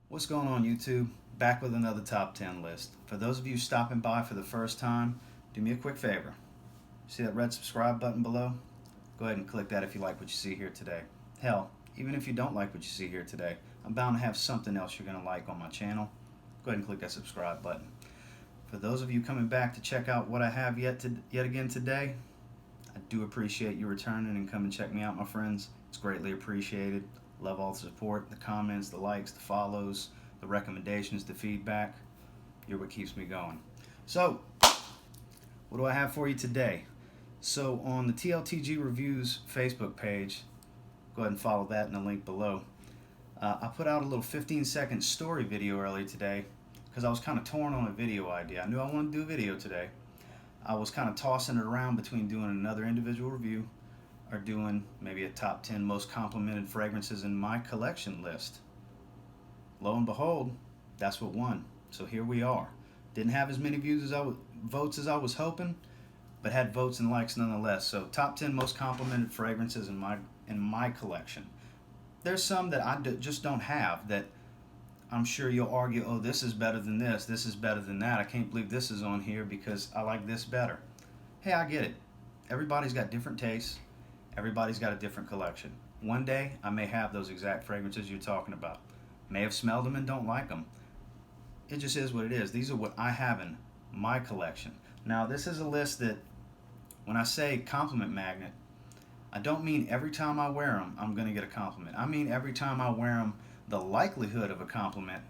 What's going on, YouTube? Back with another top 10 list. For those of you stopping by for the first time, do me a quick favor. See that red subscribe button below? Go ahead and click that if you like what you see here today. Hell, even if you don't like what you see here today, I'm bound to have something else you're going to like on my channel. Go ahead and click that subscribe button. For those of you coming back to check out what I have yet again today, I do appreciate you returning and coming check me out, my friends. It's greatly appreciated. Love all the support, the comments, the likes, the follows, the recommendations, the feedback. You're what keeps me going. So, what do I have for you today? So, on the TLTG Reviews Facebook page, go ahead and follow that in the link below. I put out a little 15-second story video earlier today because I was kind of torn on a video idea. I knew I wanted to do a video today. I was kind of tossing it around between doing another individual review or doing maybe a top 10 most complimented fragrances in my collection list. Lo and behold, that's what won. So here we are. Didn't have as many votes as I was hoping, but had votes and likes nonetheless. So top 10 most complimented fragrances in my collection. There's some that I just don't have that I'm sure you'll argue, oh, this is better than this is better than that. I can't believe this is on here because I like this better. Hey, I get it. Everybody's got different tastes. Everybody's got a different collection. One day, I may have those exact fragrances you're talking about. May have smelled them and don't like them. It just is what it is. These are what I have in my collection. Now, this is a list that, when I say compliment magnet, I don't mean every time I wear them, I'm going to get a compliment. I mean every time I wear them, the likelihood of a compliment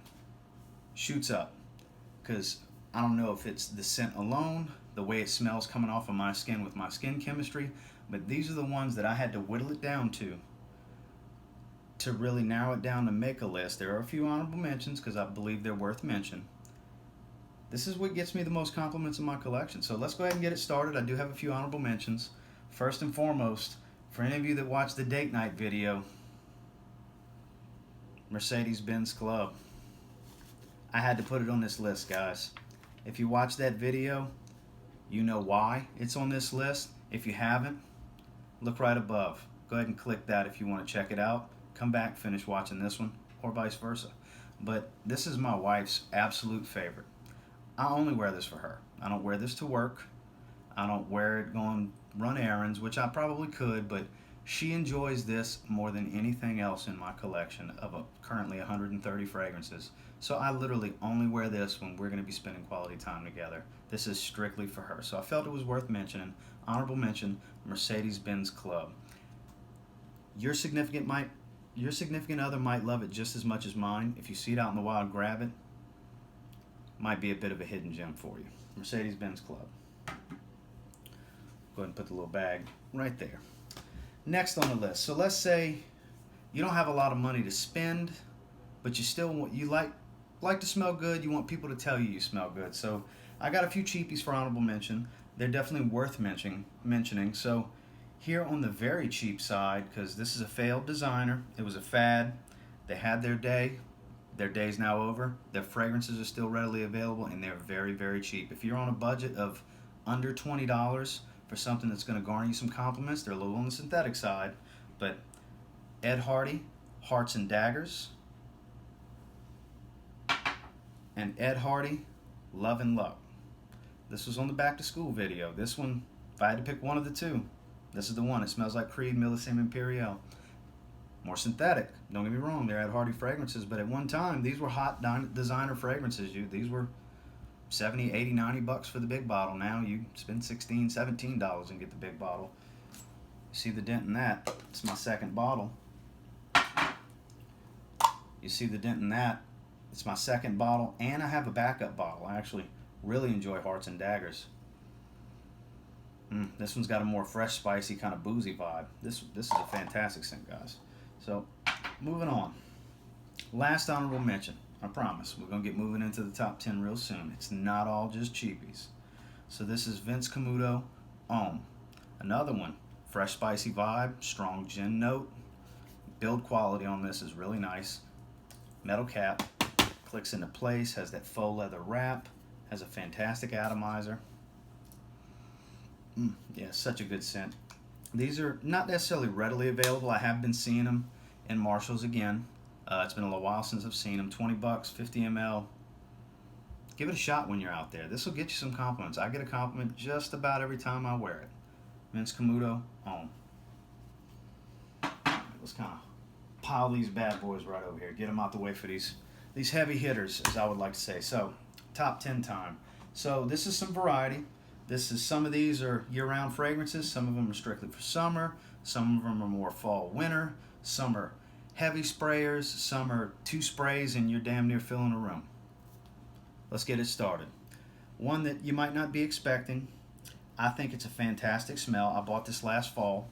shoots up. Because I don't know if it's the scent alone, the way it smells coming off of my skin with my skin chemistry, but these are the ones that I had to whittle it down to really narrow it down to make a list. There are a few honorable mentions because I believe they're worth mention. This is what gets me the most compliments in my collection. So let's go ahead and get it started. I do have a few honorable mentions. First and foremost, for any of you that watched the date night video, Mercedes-Benz Club. I had to put it on this list, guys. If you watched that video, you know why it's on this list. If you haven't, look right above. Go ahead and click that if you want to check it out. Come back, finish watching this one, or vice versa. But this is my wife's absolute favorite. I only wear this for her. I don't wear this to work. I don't wear it going run errands, which I probably could, but she enjoys this more than anything else in my collection of currently 130 fragrances. So I literally only wear this when we're going to be spending quality time together. This is strictly for her. So I felt it was worth mentioning. Honorable mention, Mercedes-Benz Club. Your significant other might love it just as much as mine. If you see it out in the wild, grab it. Might be a bit of a hidden gem for you. Mercedes-Benz Club. Go ahead and put the little bag right there. Next on the list. So let's say you don't have a lot of money to spend, but you like to smell good. You want people to tell you smell good. So I got a few cheapies for honorable mention. They're definitely worth mentioning. So here on the very cheap side, because this is a failed designer, it was a fad. They had their day. Their day's now over. Their fragrances are still readily available, and they're very, very cheap. If you're on a budget of under $20 for something that's going to garner you some compliments, they're a little on the synthetic side, but Ed Hardy, Hearts and Daggers, and Ed Hardy, Love and Luck. This was on the back to school video. This one, if I had to pick one of the two, this is the one. It smells like Creed Millésime Impérial. More synthetic. Don't get me wrong, they're Ed Hardy fragrances, but at one time, these were hot designer fragrances. These were 70, 80, 90 bucks for the big bottle. Now you spend $16, $17 and get the big bottle. See the dent in that? It's my second bottle. You see the dent in that? It's my second bottle, and I have a backup bottle. I actually really enjoy Hearts and Daggers. This one's got a more fresh, spicy, kind of boozy vibe. This is a fantastic scent, guys. So, moving on. Last honorable mention. I promise. We're going to get moving into the top 10 real soon. It's not all just cheapies. So this is Vince Camuto Homme. Another one. Fresh, spicy vibe. Strong gin note. Build quality on this is really nice. Metal cap. Clicks into place. Has that faux leather wrap. Has a fantastic atomizer. Yeah, such a good scent. These are not necessarily readily available. I have been seeing them in Marshalls again. It's been a little while since I've seen them. 20 bucks, 50 ml. Give it a shot when you're out there. This will get you some compliments. I get a compliment just about every time I wear it. Vince Camuto, on. Let's kind of pile these bad boys right over here. Get them out the way for these heavy hitters, as I would like to say. So, top 10 time. So this is some variety. Some of these are year-round fragrances. Some of them are strictly for summer. Some of them are more fall, winter. Some are heavy sprayers. Some are 2 sprays and you're damn near filling a room. Let's get it started. One that you might not be expecting. I think it's a fantastic smell. I bought this last fall.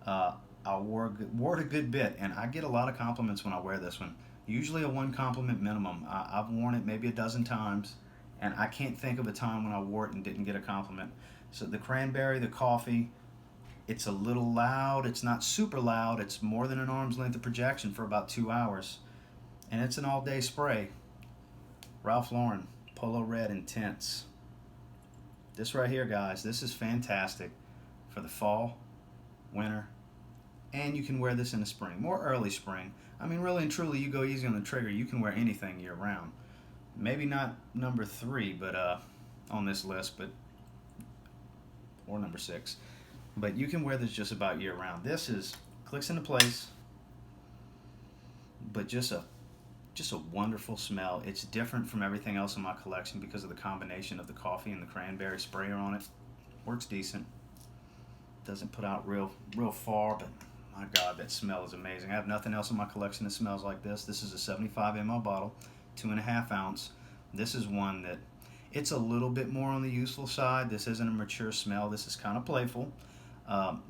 I wore it a good bit, and I get a lot of compliments when I wear this one. Usually a 1 compliment minimum. I've worn it maybe a dozen times, and I can't think of a time when I wore it and didn't get a compliment. So the cranberry, the coffee, it's a little loud. It's not super loud. It's more than an arm's length of projection for about 2 hours, and it's an all-day spray. Ralph Lauren, Polo Red Intense. This right here, guys, this is fantastic for the fall, winter, and you can wear this in the spring, more early spring. I mean, really and truly, you go easy on the trigger, you can wear anything year-round. Maybe not number 3, but on this list, or number 6. But you can wear this just about year-round. This clicks into place, but just a wonderful smell. It's different from everything else in my collection because of the combination of the coffee and the cranberry sprayer on it. Works decent. Doesn't put out real far, but my God, that smell is amazing. I have nothing else in my collection that smells like this. This is a 75 ml bottle, 2.5 ounce. This is one that it's a little bit more on the useful side. This isn't a mature smell. This is kind of playful.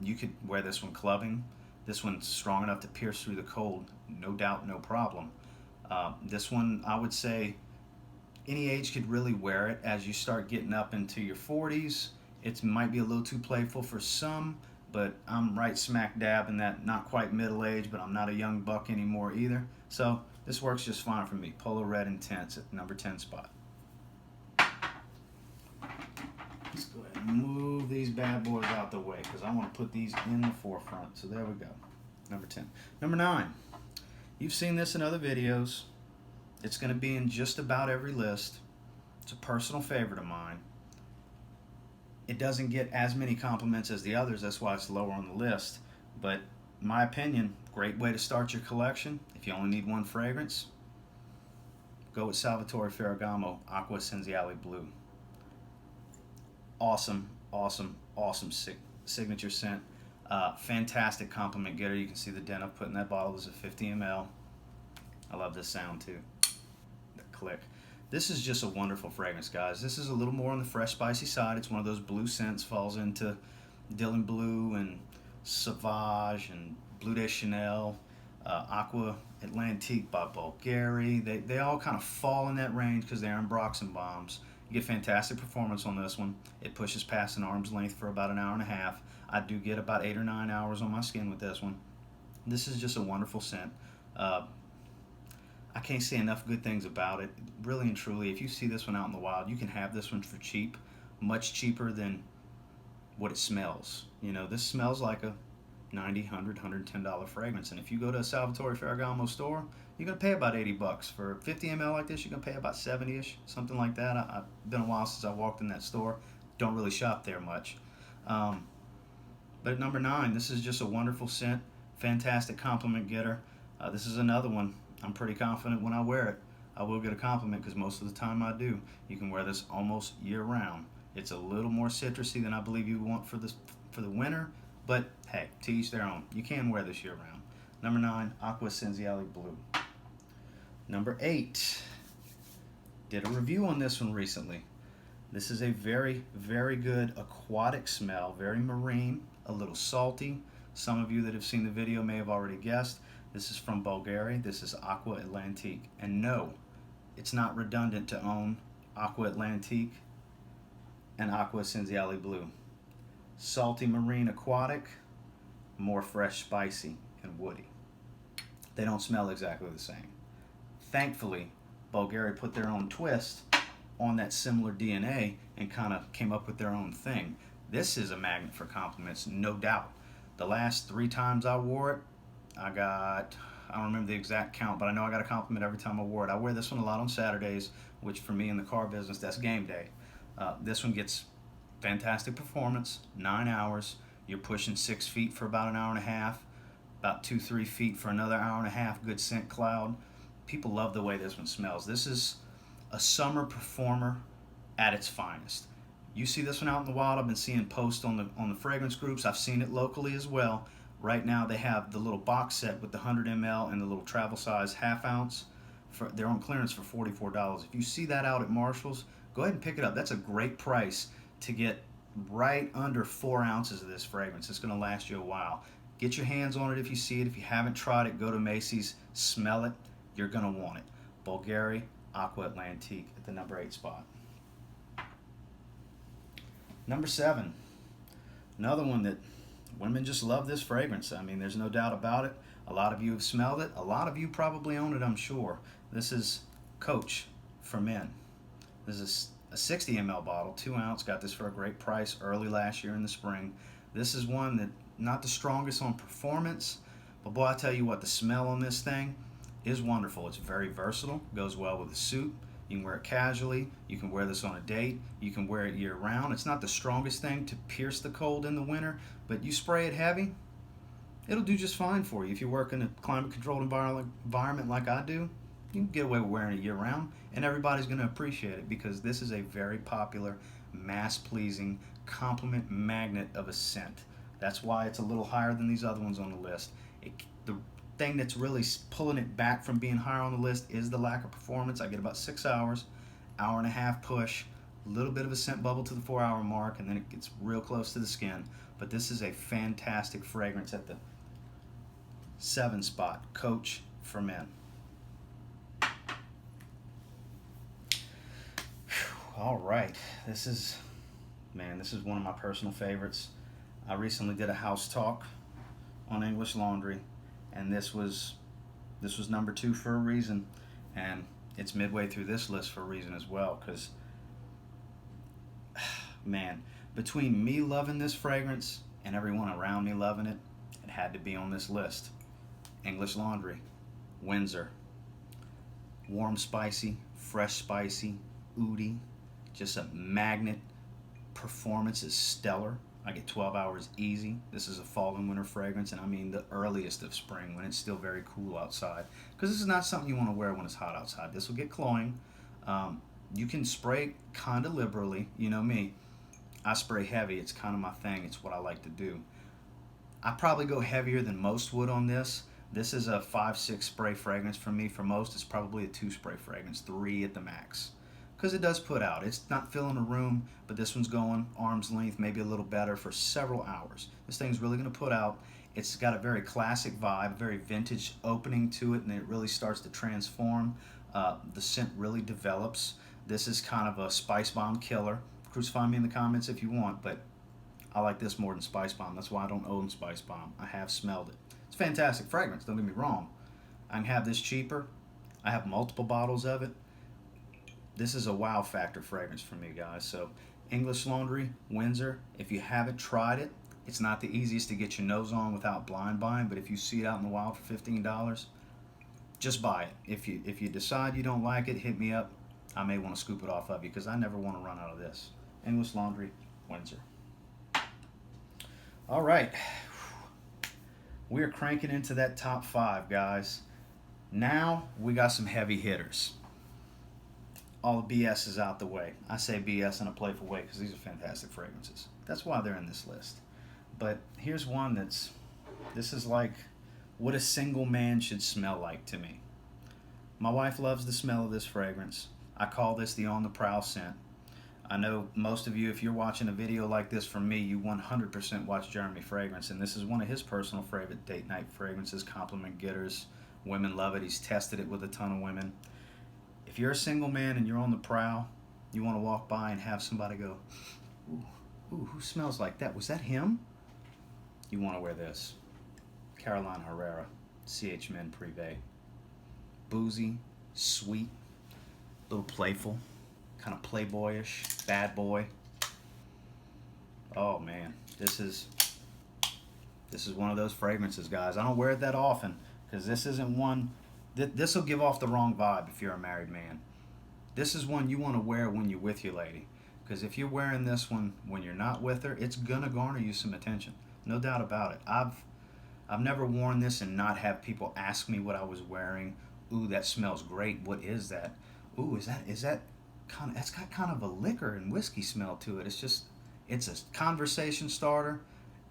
You could wear this one clubbing. This one's strong enough to pierce through the cold, no doubt, no problem. This one, I would say, any age could really wear it. As you start getting up into your 40s, it might be a little too playful for some, but I'm right smack dab in that not quite middle age, but I'm not a young buck anymore either. So this works just fine for me. Polo Red Intense at number 10 spot. Let's go ahead and move these bad boys out the way because I want to put these in the forefront. So there we go. Number 10. Number 9. You've seen this in other videos. It's going to be in just about every list. It's a personal favorite of mine. It doesn't get as many compliments as the others. That's why it's lower on the list. But in my opinion, great way to start your collection. If you only need 1 fragrance, go with Salvatore Ferragamo Acqua Essenziale Blue. Awesome signature scent. Fantastic compliment getter. You can see the dent I've put in that bottle. This is a 50 ml. I love this sound too. The click. This is just a wonderful fragrance, guys. This is a little more on the fresh, spicy side. It's one of those blue scents. Falls into Dylan Blue and Sauvage and Bleu de Chanel, Acqua Atlantique by Bulgari. They all kind of fall in that range because they're in Broxen bombs. You get fantastic performance on this one. It pushes past an arm's length for about an hour and a half. I do get about 8 or 9 hours on my skin with this one. This is just a wonderful scent. I can't say enough good things about it. Really and truly, if you see this one out in the wild, you can have this one for cheap, much cheaper than what it smells. You know, this smells like a $90, $100, $110 fragrance. And if you go to a Salvatore Ferragamo store, you're going to pay about 80 bucks. For 50 ml like this, you're going to pay about 70-ish, something like that. I've been a while since I walked in that store. Don't really shop there much. But at number 9, this is just a wonderful scent, fantastic compliment getter. This is another one. I'm pretty confident when I wear it, I will get a compliment because most of the time I do. You can wear this almost year-round. It's a little more citrusy than I believe you want for the winter, but hey, to each their own. You can wear this year-round. Number 9, Acqua Essenziale Blue. Number 8, did a review on this one recently. This is a very, very good aquatic smell, very marine, a little salty. Some of you that have seen the video may have already guessed. This is from Bulgari. This is Acqua Atlantique. And no, it's not redundant to own Acqua Atlantique and Acqua Essenziale Blue. Salty marine aquatic, more fresh, spicy, and woody. They don't smell exactly the same. Thankfully, Bulgari put their own twist on that similar DNA and kind of came up with their own thing. This is a magnet for compliments, no doubt. The last 3 times I wore it, I don't remember the exact count, but I know I got a compliment every time I wore it. I wear this one a lot on Saturdays, which for me in the car business, that's game day. This one gets fantastic performance, 9 hours. You're pushing 6 feet for about an hour and a half, about 2-3 feet for another hour and a half, good scent cloud. People love the way this one smells. This is a summer performer at its finest. You see this one out in the wild. I've been seeing posts on the fragrance groups. I've seen it locally as well. Right now they have the little box set with the 100 ml and the little travel size half ounce. They're on clearance for $44. If you see that out at Marshall's, go ahead and pick it up. That's a great price to get right under 4 ounces of this fragrance. It's going to last you a while. Get your hands on it if you see it. If you haven't tried it, go to Macy's, smell it. You're going to want it. Bulgari Acqua Atlantique at the number 8 spot. Number 7, another one that women just love this fragrance. I mean, there's no doubt about it. A lot of you have smelled it. A lot of you probably own it, I'm sure. This is Coach for men. This is a 60 ml bottle, 2 ounce. Got this for a great price early last year in the spring. This is one that not the strongest on performance, but boy, I tell you what, the smell on this thing is wonderful. It's very versatile, goes well with a suit. You can wear it casually. You can wear this on a date. You can wear it year round. It's not the strongest thing to pierce the cold in the winter, but you spray it heavy, it'll do just fine for you. If you work in a climate-controlled environment like I do, you can get away with wearing it year round, and everybody's going to appreciate it because this is a very popular, mass-pleasing, compliment magnet of a scent. That's why it's a little higher than these other ones on the list. The thing that's really pulling it back from being higher on the list is the lack of performance. I get about 6 hours, hour and a half push, a little bit of a scent bubble to the 4-hour mark, and then it gets real close to the skin. But this is a fantastic fragrance at the 7 spot, Coach for men. All right, this is one of my personal favorites. I recently did a house talk on English Laundry, and this was number 2 for a reason, and it's midway through this list for a reason as well, because man, between me loving this fragrance and everyone around me loving it, it had to be on this list. English Laundry, Windsor. Warm spicy, fresh spicy, oody, just a magnet. Performance is stellar. I get 12 hours easy. This is a fall and winter fragrance, and I mean the earliest of spring when it's still very cool outside. Because this is not something you want to wear when it's hot outside. This will get cloying. You can spray kind of liberally. You know me. I spray heavy. It's kind of my thing. It's what I like to do. I probably go heavier than most would on this. This is a 5-6 spray fragrance for me. For most, it's probably a 2 spray fragrance, 3 at the max. Because it does put out. It's not filling a room, but this one's going arm's length, maybe a little better for several hours. This thing's really going to put out. It's got a very classic vibe, very vintage opening to it, and it really starts to transform. The scent really develops. This is kind of a Spice Bomb killer. Crucify me in the comments if you want, but I like this more than Spice Bomb. That's why I don't own Spice Bomb. I have smelled it. It's a fantastic fragrance, don't get me wrong. I can have this cheaper. I have multiple bottles of it. This is a wow factor fragrance for me, guys. So English Laundry, Windsor. If you haven't tried it, it's not the easiest to get your nose on without blind buying, but if you see it out in the wild for $15, just buy it. If you decide you don't like it, hit me up. I may want to scoop it off of you because I never want to run out of this. English Laundry, Windsor. All right. We are cranking into that top 5, guys. Now we got some heavy hitters. All the BS is out the way. I say BS in a playful way because these are fantastic fragrances. That's why they're in this list. But here's one this is like what a single man should smell like to me. My wife loves the smell of this fragrance. I call this the on the prowl scent. I know most of you, if you're watching a video like this from me, you 100% watch Jeremy Fragrance, and this is one of his personal favorite date night fragrances, compliment getters. Women love it. He's tested it with a ton of women. If you're a single man and you're on the prowl, you want to walk by and have somebody go, ooh, who smells like that? Was that him? You want to wear this. Caroline Herrera, CH Men Prive. Boozy, sweet, a little playful, kind of playboyish, bad boy. Oh man, this is This is one of those fragrances, guys. I don't wear it that often because this isn't one. This will give off the wrong vibe if you're a married man. This is one you want to wear when you're with your lady. Because if you're wearing this one when you're not with her, it's going to garner you some attention. No doubt about it. I've never worn this and not have people ask me what I was wearing. Ooh, that smells great. What is that? Ooh, is that kind of, it's got kind of a liquor and whiskey smell to it. It's a conversation starter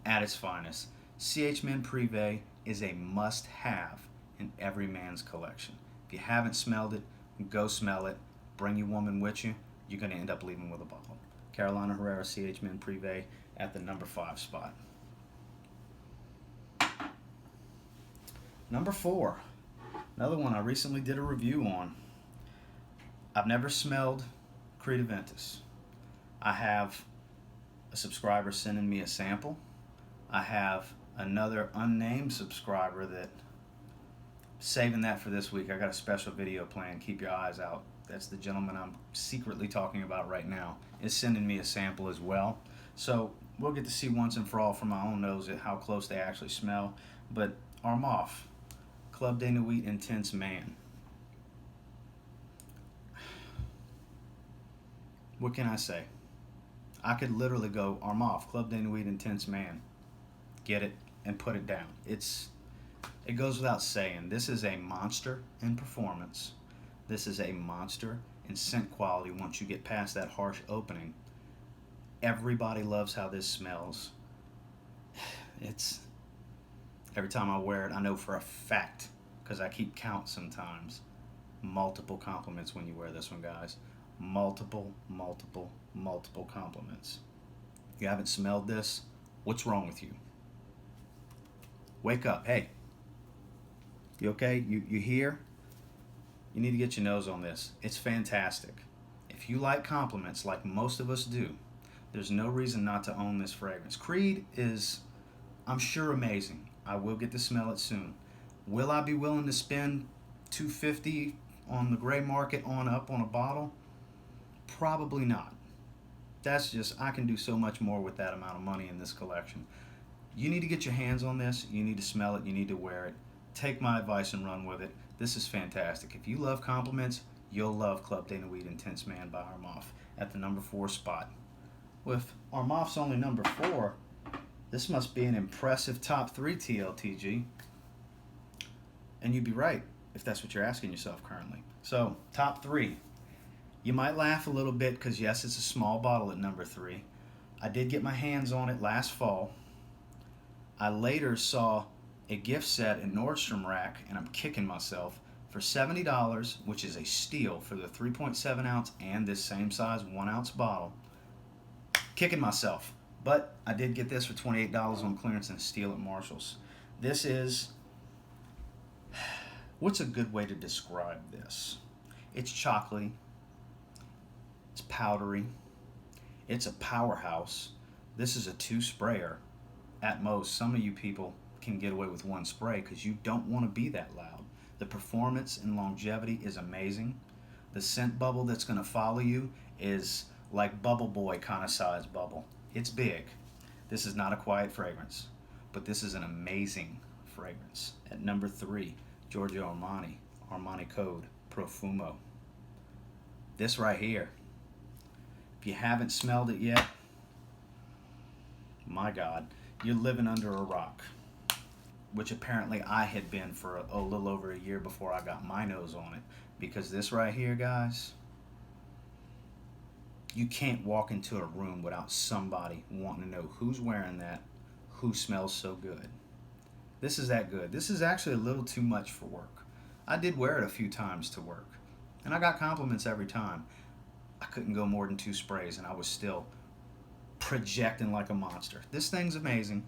at its finest. CH Men Prive is a must-have in every man's collection. If you haven't smelled it, go smell it. Bring your woman with you. You're going to end up leaving with a bottle. Carolina Herrera CH Men Prive at the number 5 spot. Number 4, another one I recently did a review on. I've never smelled Creed Invictus. I have a subscriber sending me a sample. I have another unnamed subscriber that, saving that for this week. I got a special video planned. Keep your eyes out. That's the gentleman I'm secretly talking about right now, is sending me a sample as well. So we'll get to see once and for all from my own nose how close they actually smell. But Armani, Club de Nuit Intense Man. What can I say? I could literally go Armani, Club de Nuit Intense Man. Get it and put it down. It goes without saying. This is a monster in performance. This is a monster in scent quality once you get past that harsh opening. Everybody loves how this smells. Every time I wear it, I know for a fact, because I keep count sometimes, multiple compliments when you wear this one, guys. Multiple compliments. You haven't smelled this? What's wrong with you? Wake up. Hey. You okay? You here? You need to get your nose on this. It's fantastic. If you like compliments like most of us do, there's no reason not to own this fragrance. Creed is, I'm sure, amazing. I will get to smell it soon. Will I be willing to spend $250 on the gray market on up on a bottle? Probably not. That's just, I can do so much more with that amount of money in this collection. You need to get your hands on this. You need to smell it. You need to wear it. Take my advice and run with it. This is fantastic. If you love compliments, you'll love Club de Nuit Intense Man by Armani at the number 4 spot. With Armani's only number 4, this must be an impressive top 3 TLTG. And you'd be right if that's what you're asking yourself currently. So, top 3. You might laugh a little bit because, yes, it's a small bottle at number 3. I did get my hands on it last fall. I later saw a gift set in Nordstrom Rack, and I'm kicking myself, for $70, which is a steal for the 3.7 ounce and this same size 1 ounce bottle. Kicking myself. But I did get this for $28 on clearance and a steal at Marshall's. This is, what's a good way to describe this? It's chocolatey. It's powdery. It's a powerhouse. This is a 2 sprayer at most. Some of you people can get away with 1 spray because you don't want to be that loud. The performance and longevity is amazing. The scent bubble that's going to follow you is like Bubble Boy kind of size bubble. It's big. This is not a quiet fragrance, but this is an amazing fragrance. At number 3, Giorgio Armani, Armani Code, Profumo. This right here. If you haven't smelled it yet, my God, you're living under a rock, which apparently I had been for a little over a year before I got my nose on it. Because this right here, guys, you can't walk into a room without somebody wanting to know who's wearing that, who smells so good. This is that good. This is actually a little too much for work. I did wear it a few times to work, and I got compliments every time. I couldn't go more than 2 sprays, and I was still projecting like a monster. This thing's amazing.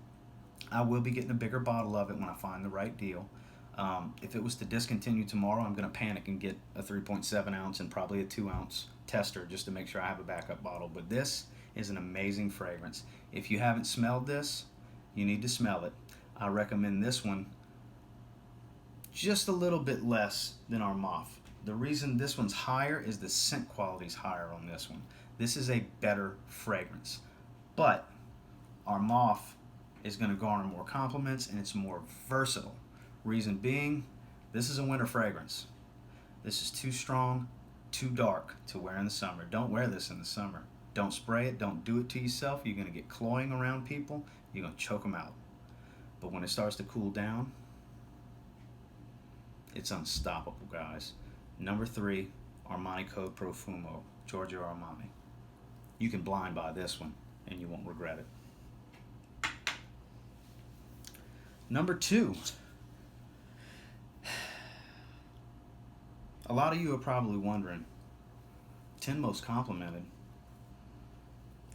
I will be getting a bigger bottle of it when I find the right deal. If it was to discontinue tomorrow, I'm going to panic and get a 3.7 ounce and probably a 2 ounce tester just to make sure I have a backup bottle. But this is an amazing fragrance. If you haven't smelled this, you need to smell it. I recommend this one just a little bit less than Armani. The reason this one's higher is the scent quality's higher on this one. This is a better fragrance. But Armani is going to garner more compliments, and it's more versatile. Reason being, this is a winter fragrance. This is too strong, too dark to wear in the summer. Don't wear this in the summer. Don't spray it. Don't do it to yourself. You're going to get cloying around people. You're going to choke them out. But when it starts to cool down, it's unstoppable, guys. Number 3, Armani Code Profumo, Giorgio Armani. You can blind buy this one, and you won't regret it. Number 2. A lot of you are probably wondering, 10 most complimented.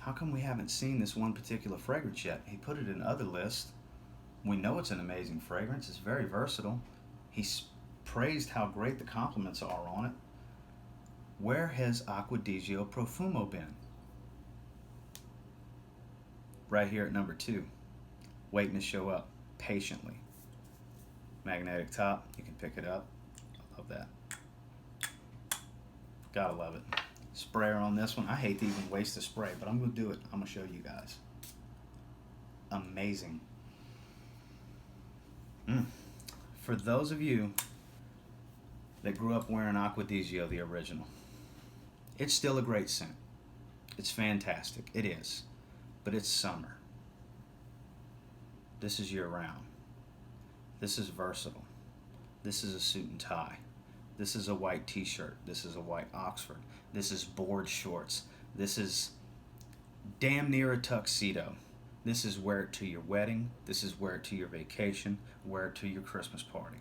How come we haven't seen this one particular fragrance yet? He put it in other lists. We know it's an amazing fragrance. It's very versatile. He's praised how great the compliments are on it. Where has Acqua Profumo been? Right here at number 2. Waiting to show up patiently. Magnetic top. You can pick it up. I love that. Gotta love it. Sprayer on this one. I hate to even waste a spray, but I'm going to do it. I'm going to show you guys. Amazing. For those of you that grew up wearing Acqua the original, it's still a great scent. It's fantastic. It is. But it's summer. This is year-round. This is versatile. This is a suit and tie. This is a white t-shirt. This is a white Oxford. This is board shorts. This is damn near a tuxedo. This is wear it to your wedding. This is wear it to your vacation. Wear it to your Christmas party.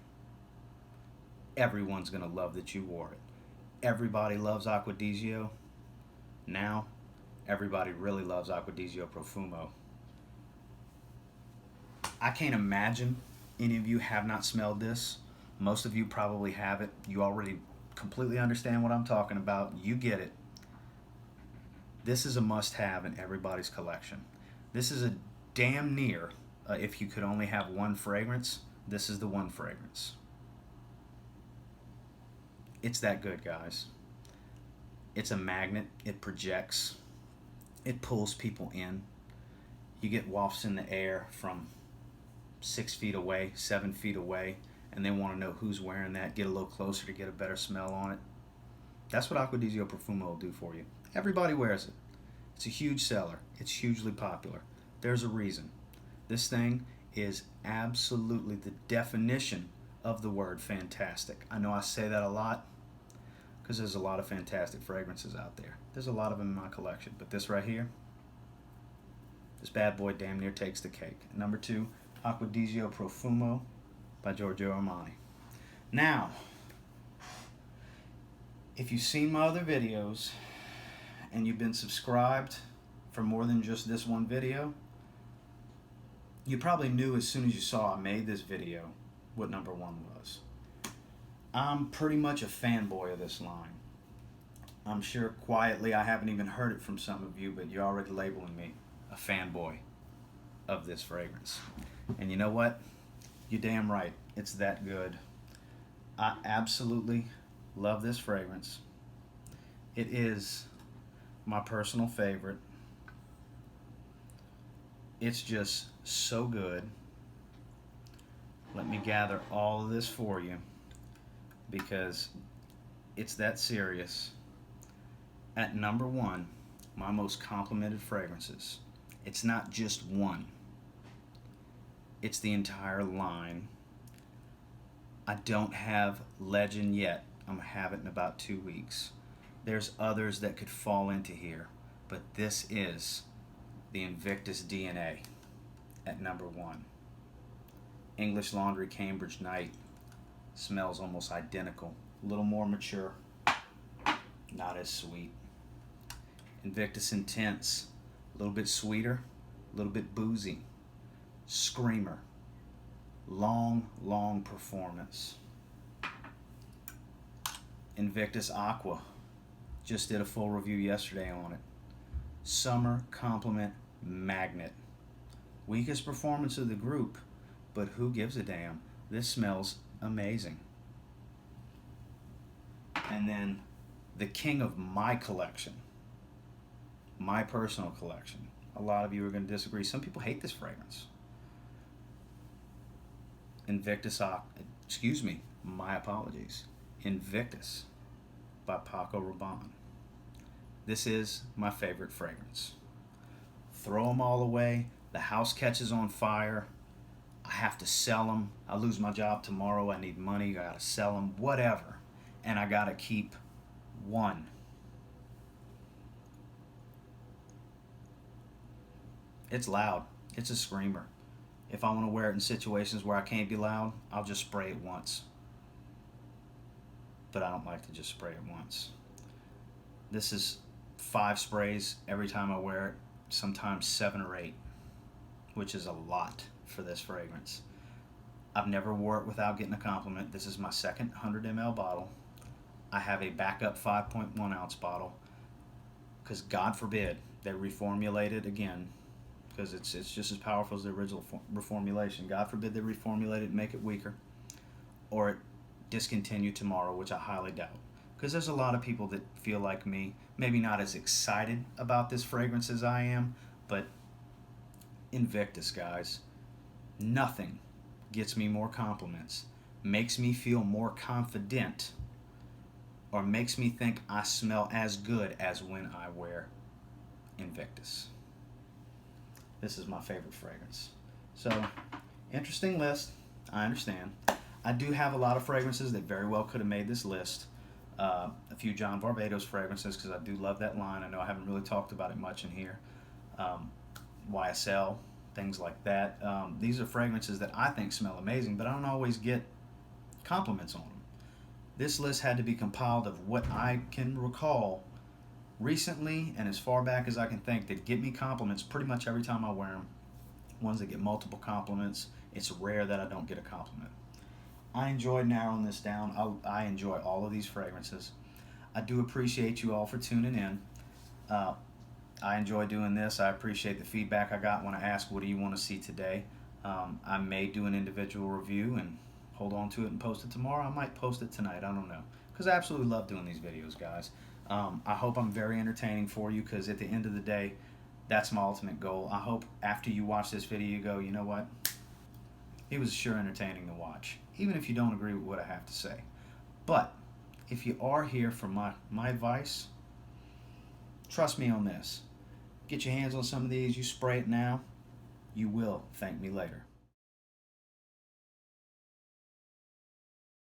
Everyone's going to love that you wore it. Everybody loves Acqua Now, everybody really loves Acqua Profumo. I can't imagine any of you have not smelled this. Most of you probably have it. You already completely understand what I'm talking about. You get it. This is a must-have in everybody's collection. This is a damn near, if you could only have one fragrance, this is the one fragrance. It's that good, guys. It's a magnet. It projects. It pulls people in. You get wafts in the air from 6 feet away, 7 feet away, and they want to know who's wearing that, get a little closer to get a better smell on it. That's what Acqua Profumo will do for you. Everybody wears it. It's a huge seller. It's hugely popular. There's a reason. This thing is absolutely the definition of the word fantastic. I know I say that a lot because there's a lot of fantastic fragrances out there. There's a lot of them in my collection, but this right here, this bad boy damn near takes the cake. Number 2, Acqua Profumo by Giorgio Armani. Now, if you've seen my other videos and you've been subscribed for more than just this one video, you probably knew as soon as you saw I made this video what number 1 was. I'm pretty much a fanboy of this line. I'm sure quietly I haven't even heard it from some of you, but you're already labeling me a fanboy of this fragrance. And you know what? You're damn right. It's that good. I absolutely love this fragrance. It is my personal favorite. It's just so good. Let me gather all of this for you because it's that serious. At number 1, my most complimented fragrances. It's not just one. It's the entire line. I don't have Legend yet. I'm going to have it in about 2 weeks. There's others that could fall into here, but this is the Invictus DNA at number 1. English Laundry Cambridge Night smells almost identical. A little more mature, not as sweet. Invictus Intense, a little bit sweeter, a little bit boozy. Screamer, long performance. Invictus Acqua, just did a full review yesterday on it. Summer compliment magnet. Weakest performance of the group, but who gives a damn? This smells amazing. And then the king of my collection, my personal collection. A lot of you are going to disagree. Some people hate this fragrance. Invictus, my apologies. Invictus by Paco Rabanne. This is my favorite fragrance. Throw them all away. The house catches on fire. I have to sell them. I lose my job tomorrow. I need money. I gotta sell them. Whatever. And I gotta keep one. It's loud. It's a screamer. If I want to wear it in situations where I can't be loud, I'll just spray it once. But I don't like to just spray it once. This is 5 sprays every time I wear it, sometimes 7 or 8, which is a lot for this fragrance. I've never wore it without getting a compliment. This is my second 100 ml bottle. I have a backup 5.1 ounce bottle because God forbid they reformulate it again, because it's just as powerful as the original reformulation. God forbid they reformulate it and make it weaker, or it discontinue tomorrow, which I highly doubt. Because there's a lot of people that feel like me, maybe not as excited about this fragrance as I am, but Invictus, guys, nothing gets me more compliments, makes me feel more confident, or makes me think I smell as good as when I wear Invictus. This is my favorite fragrance. So, interesting list, I understand. I do have a lot of fragrances that very well could have made this list. A few John Varvatos fragrances, because I do love that line. I know I haven't really talked about it much in here. YSL, things like that. These are fragrances that I think smell amazing, but I don't always get compliments on them. This list had to be compiled of what I can recall recently and as far back as I can think that get me compliments pretty much every time I wear them. Ones that get multiple compliments. It's rare that I don't get a compliment. I enjoyed narrowing this down. I enjoy all of these fragrances. I do appreciate you all for tuning in. I enjoy doing this. I appreciate the feedback I got when I asked, what do you want to see today? I may do an individual review and hold on to it and post it tomorrow. I might post it tonight. I don't know. Because I absolutely love doing these videos, guys. I hope I'm very entertaining for you, because at the end of the day, that's my ultimate goal. I hope after you watch this video, you go, you know what? It was sure entertaining to watch, even if you don't agree with what I have to say. But if you are here for my advice, trust me on this. Get your hands on some of these. You spray it now. You will thank me later.